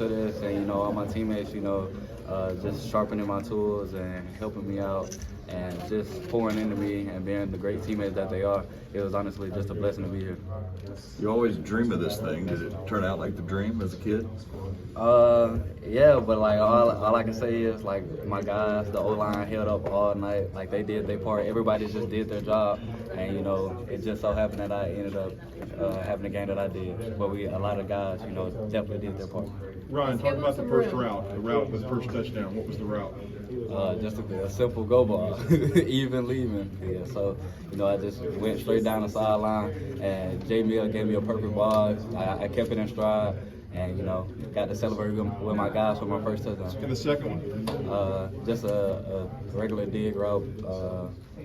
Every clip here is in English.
to this, and you know, all my teammates, you know, just sharpening my tools and helping me out, and just pouring into me and being the great teammates that they are. It was honestly just a blessing to be here. You always dream of this thing. Did it turn out like the dream as a kid? Yeah, but like all I can say is like my guys, the O-line held up all night. Like they did their part. Everybody just did their job, and you know, it just so happened that I ended up having the game that I did. But a lot of guys, you know, definitely did their part. Ryan, talk about the first route. The route with the first touchdown. What was the route? Just a simple go ball, even leaving. Yeah, so you know, I just went straight down the sideline, and J Mill gave me a perfect ball. I kept it in stride, and you know, got to celebrate with my guys for my first touchdown. And the second one? Just a regular dig route.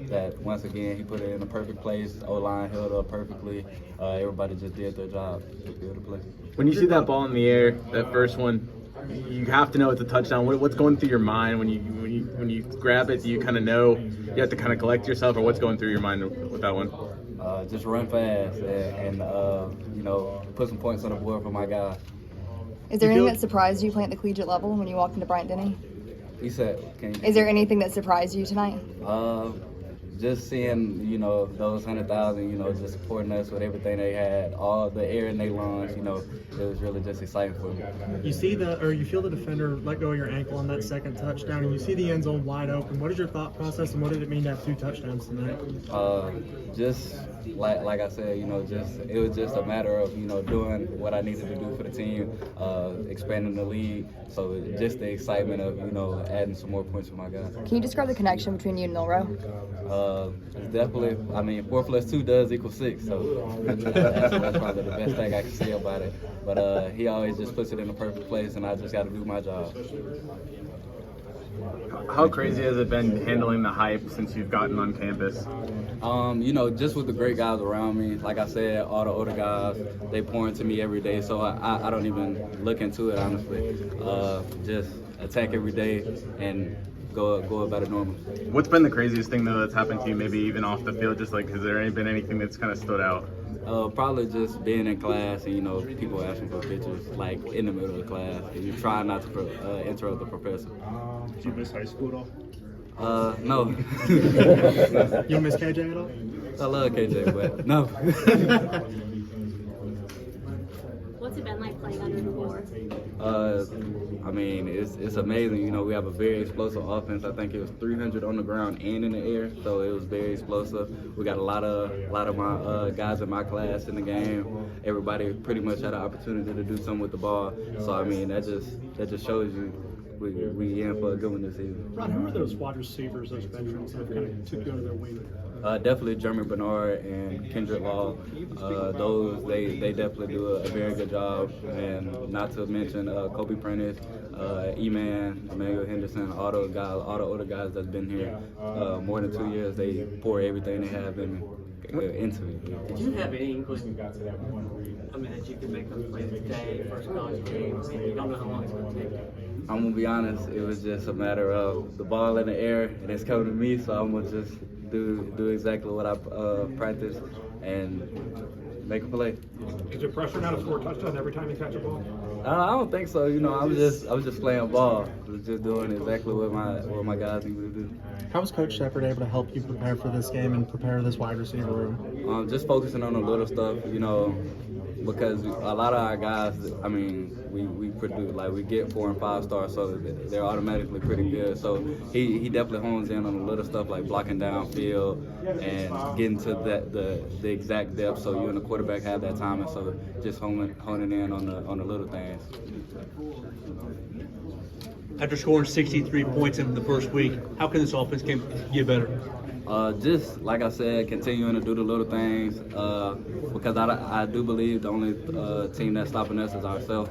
That once again he put it in a perfect place. O-line held up perfectly. Everybody just did their job to be able to play. When you see that ball in the air, that first one, you have to know it's a touchdown. What's going through your mind when you grab it? Do you kind of know you have to kind of collect yourself, or what's going through your mind with that one? Just run fast and you know, put some points on the board for my guy. Is there anything that surprised you playing at the collegiate level when you walked into Bryant-Denny? He said, Is there anything that surprised you tonight? Just seeing, you know, those 100,000, you know, just supporting us with everything they had, all the air in their lungs, you know, it was really just exciting for me. You feel the defender let go of your ankle on that second touchdown, and you see the end zone wide open. What is your thought process, and what did it mean to have 2 touchdowns tonight? Just like I said, you know, it was just a matter of, you know, doing what I needed to do for the team, expanding the lead. So just the excitement of, you know, adding some more points for my guys. Can you describe the connection between you and Milrow? It's definitely, I mean, 4 + 2 does equal 6, so that's probably the best thing I can say about it. But he always just puts it in the perfect place, and I just got to do my job. How crazy has it been handling the hype since you've gotten on campus? You know, just with the great guys around me, like I said, all the older guys, they pour into me every day, so I don't even look into it, honestly. Just attack every day and go about it normal. What's been the craziest thing, though, that's happened to you, maybe even off the field? Just like, has there been anything that's kind of stood out? Probably just being in class and, you know, people asking for pictures, like, in the middle of the class, and you try not to interrupt the professor. Did you miss high school at all? No. You don't miss KJ at all? I love KJ, but no. What's it been like playing under the board? I mean, it's amazing. You know, we have a very explosive offense. I think it was 300 on the ground and in the air, so it was very explosive. We got a lot of my guys in my class in the game. Everybody pretty much had an opportunity to do something with the ball. So I mean, that just shows you we in for a good one this season. Ron, who are those wide receivers, those veterans that kind of took you under their wing? Definitely Jeremy Bernard and Kendrick Law. Those they definitely do a very good job, and not to mention Kobe Prentice, E-Man, Emmanuel Henderson, all the older guys that's been here more than 2 years. They pour everything they have into it. Did you have any inkling, that you could make those plays today, first college game? You don't know how long it's going to take. I'm gonna be honest. It was just a matter of the ball in the air, and it's coming to me. So I'm gonna just do exactly what I practiced and make a play. Is it pressure now to score a touchdown every time you catch a ball? I don't think so. You know, I was just playing ball. I was just doing exactly what my guys need me to do. How was Coach Shepard able to help you prepare for this game and prepare this wide receiver room? Just focusing on the little stuff, you know, because a lot of our guys, I mean, we produce, like, we get 4 and 5 stars, so they're automatically pretty good. So he definitely hones in on the little stuff like blocking downfield and getting to the exact depth, so you and the quarterback have that time, and so just honing in on the little things. After scoring 63 points in the first week, how can this offense get better? Just like I said, continuing to do the little things, because I do believe the only team that's stopping us is ourselves.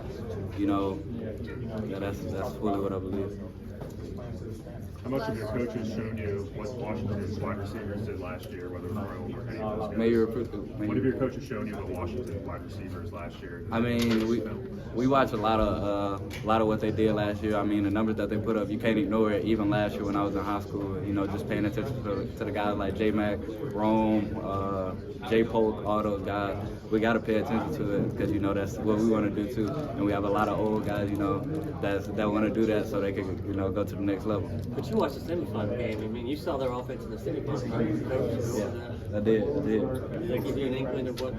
You know, yeah, that's fully what I believe. How much of your coaches shown you what Washington's wide receivers did last year, whether Rome or any of those guys? What have your coaches shown you what Washington's wide receivers last year? I mean, we watched a lot of what they did last year. I mean, the numbers that they put up, you can't ignore it. Even last year when I was in high school, you know, just paying attention to the guys like J-Mac, Rome, J-Polk, all those guys. We got to pay attention to it because, you know, that's what we want to do too. And we have a lot of old guys, you know, that want to do that so they can, you know, go to the next level. But you watched the semifinal game. I mean, you saw their offense in the semifinal. Right? Yeah, I did. Did that give you an inkling of what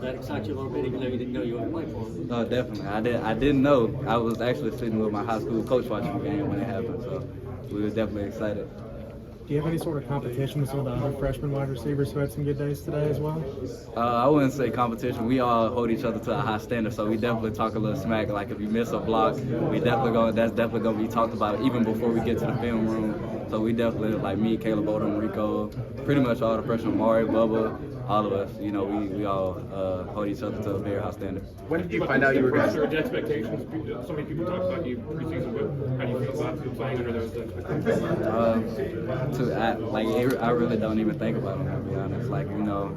that excites you a little bit, even though you didn't know you were going to play for them? No, definitely. I didn't know. I was actually sitting with my high school coach watching the game when it happened, so we were definitely excited. Do you have any sort of competition with some of the other freshman wide receivers who had some good days today as well? I wouldn't say competition. We all hold each other to a high standard, so we definitely talk a little smack. Like if you miss a block, that's definitely gonna be talked about even before we get to the film room. So we definitely, like me, Caleb Odom, Rico, pretty much all the freshmen, Mari, Bubba, all of us. You know, we all hold each other to a very high standard. When did you find out you were going Pressure and expectations. So many people talk about you preseason, but how do you feel about playing under those expectations? I really don't even think about them, to be honest. Like, you know,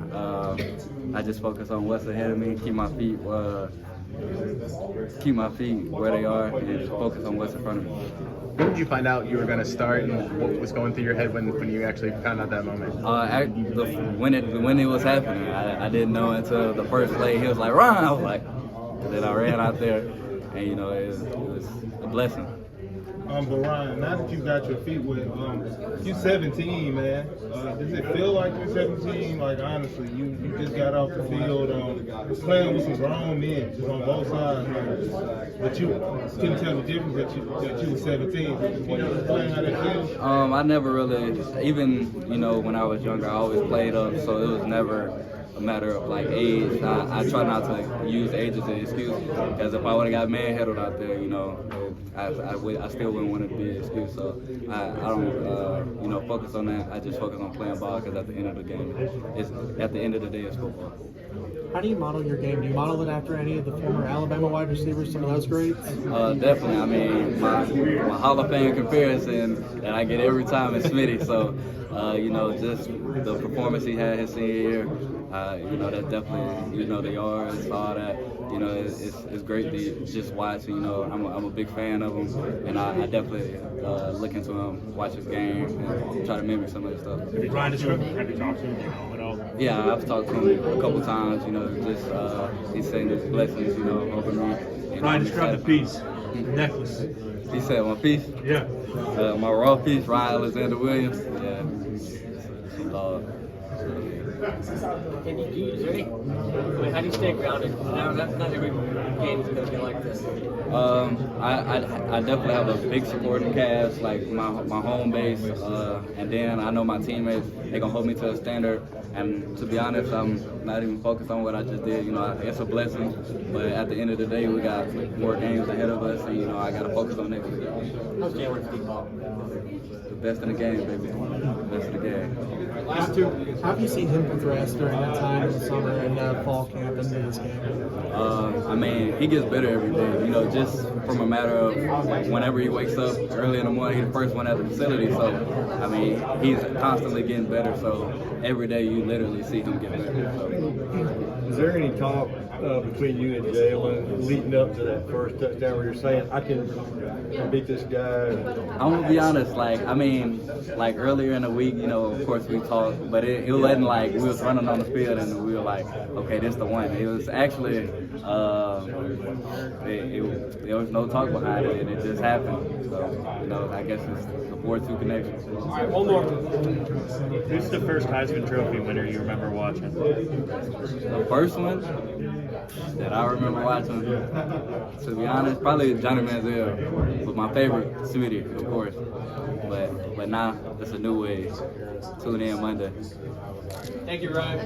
I just focus on what's ahead of me, keep my feet where they are, and just focus on what's in front of me. When did you find out you were going to start, and what was going through your head when you actually found out that moment? When it was happening, I didn't know until the first play. He was like, "Run!" I was like, and then I ran out there, and you know, it was a blessing. But Ryan, now that you got your feet wet, you 17, man. Does it feel like you're 17? Like honestly, you just got off the field playing with some grown men just on both sides, but you couldn't tell the difference that you were 17. Can you explain how that feels? I never really, even you know, when I was younger, I always played up, so it was never a matter of like age. I try not to use age as an excuse, because if I would have got manhandled out there, you know, I still wouldn't want it to be an excuse. So I don't you know, focus on that. I just focus on playing ball, because at the end of the game, at the end of the day, it's football. How do you model your game? Do you model it after any of the former Alabama wide receivers, some of those greats? Definitely. I mean, my Hall of Fame comparison that I get every time is Smitty. So, you know, just the performance he had his senior year, you know, that's definitely, you know, the yards, all that. You know, it's great to just watch. You know, I'm a big fan of him, and I definitely look into him, watch his game, and try to mimic some of his stuff. Have you talked to him at all? Yeah, I've talked to him a couple times. You know, just he's saying his blessings. You know, over me. Ryan, describe the piece, the necklace. He said my piece. Yeah. My raw piece, Ryan Alexander Williams. Yeah, it's a dog. Can you use any? I mean, how do you stay grounded? Not every game is going to be like this. I definitely have a big supporting cast, like my home base, and then I know my teammates, they're going to hold me to a standard. And to be honest, I'm not even focused on what I just did. You know, it's a blessing, but at the end of the day, we got more games ahead of us, and you know, I got to focus on next week. How's Jalen's deep ball? The best in the game, baby. The best in the game. How have you seen him progress during that time in the summer and fall camp into this game? I mean, he gets better every day. You know, just from a matter of whenever he wakes up early in the morning, he's the first one at the facility. So, I mean, he's constantly getting better. So every day you literally see him get better. So. Is there any talk between you and Jalen leading up to that first touchdown where you're saying, I can beat this guy? I'm gonna be honest, like earlier in the week, you know, of course we talked, but it wasn't like we was running on the field and we were like, okay, this the one. It was actually, there was no talk behind it, and it just happened. So, you know, I guess it's the 4-2 connection. All right, one more. Who's the first Heisman Trophy winner you remember watching? The first one that I remember watching, to be honest, probably Johnny Manziel was my favorite, Smitty, of course. But now it's a new way. Tune in Monday. Thank you, Ryan.